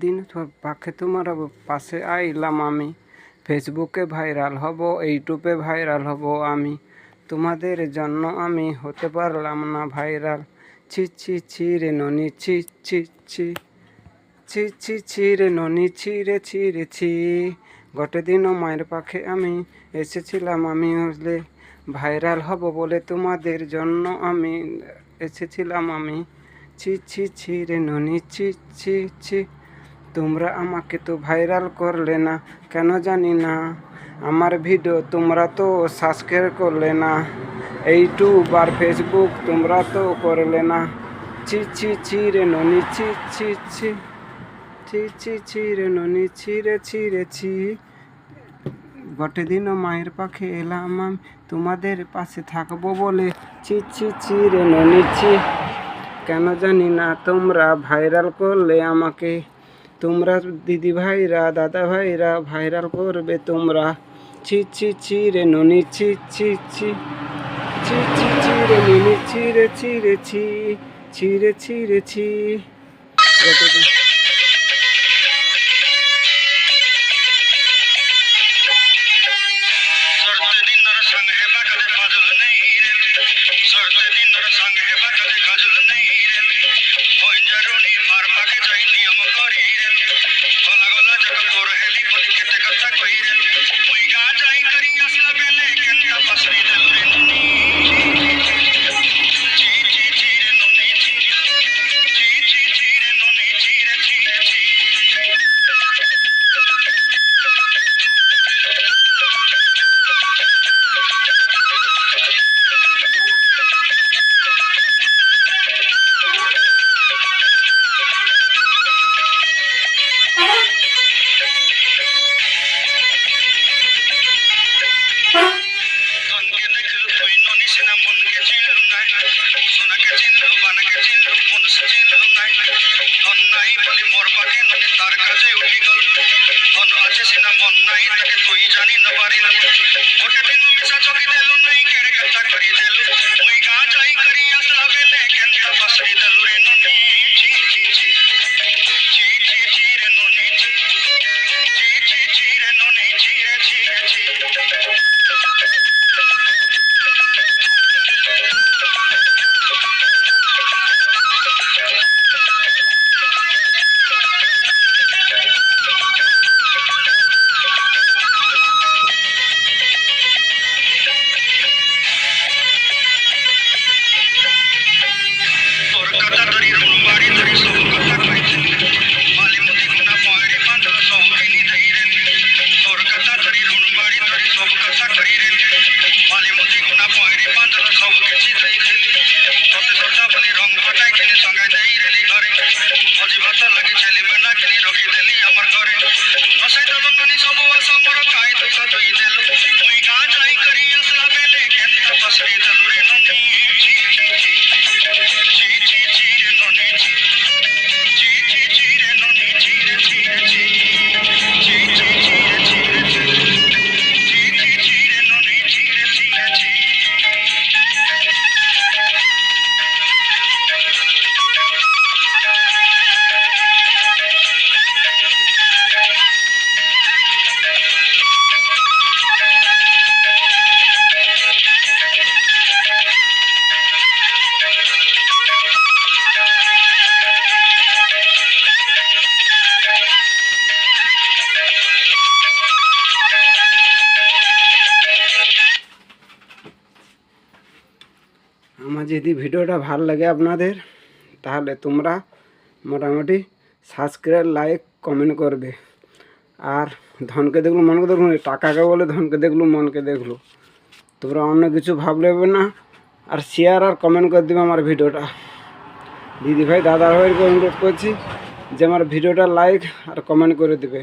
দিন পাখে তোমার পাশে আইলাম আমি, ফেসবুকে ভাইরাল হব, ইউটিউবে ভাইরাল হব আমি, তোমাদের জন্য আমি হতে পারলাম না ভাইরাল। ছি ছি ছি রে ননি ছি ছি ছি ছি ছি ছি রে ননি ছি রে ছি রে ছি। গটে দিনও মায়ের পাখে আমি এসেছিলাম, আমি হলে ভাইরাল হব বলে তোমাদের জন্য আমি এসেছিলাম আমি। ছি ছি ছি রে ননি ছি ছি ছি। তোমরা আমাকে তো ভাইরাল করলে না, কেন জানি না। আমার ভিডিও তোমরা তো সাবস্ক্রাইব করলে না, ইউটিউব আর ফেসবুক তোমরা তো করলে না। ছি ছি ছি রে ননি ছি ছি ছি ছি ছি ছি রে ননি ছি রে ছি রে ছি। গটে দিনও মায়ের পাখে এলাম আমি, তোমাদের পাশে থাকবো বলে। ছি ছি ছি রে ননি ছি। কেন জানি না তোমরা ভাইরাল করলে আমাকে, তোমরা দিদি ভাইরা দাদা ভাইরা ভাইরাল করবে তোমরা। ছি ছি ছি রে ননি ছি ছি ছি ছি ছি ছি রে ননি ছি রে ছি রে ছি ছি রে ছি রে ছি। আমার যদি ভিডিওটা ভালো লাগে আপনাদের, তাহলে তোমরা মোটামুটি সাবস্ক্রাইব লাইক কমেন্ট করবে। আর ধনকে দেখলো মনকে দেখলো, টাকাকে বলে ধনকে দেখলো মনকে দেখলো, তোমরা অন্য কিছু ভাবলে না। আর শেয়ার আর কমেন্ট করে দেবে আমার ভিডিওটা। দিদি ভাই দাদা ভাইকে অনুরোধ করছি যে আমার ভিডিওটা লাইক আর কমেন্ট করে দেবে,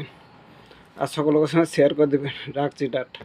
আর সকলের সঙ্গে শেয়ার করে দেবেন। রাখছি টাটা।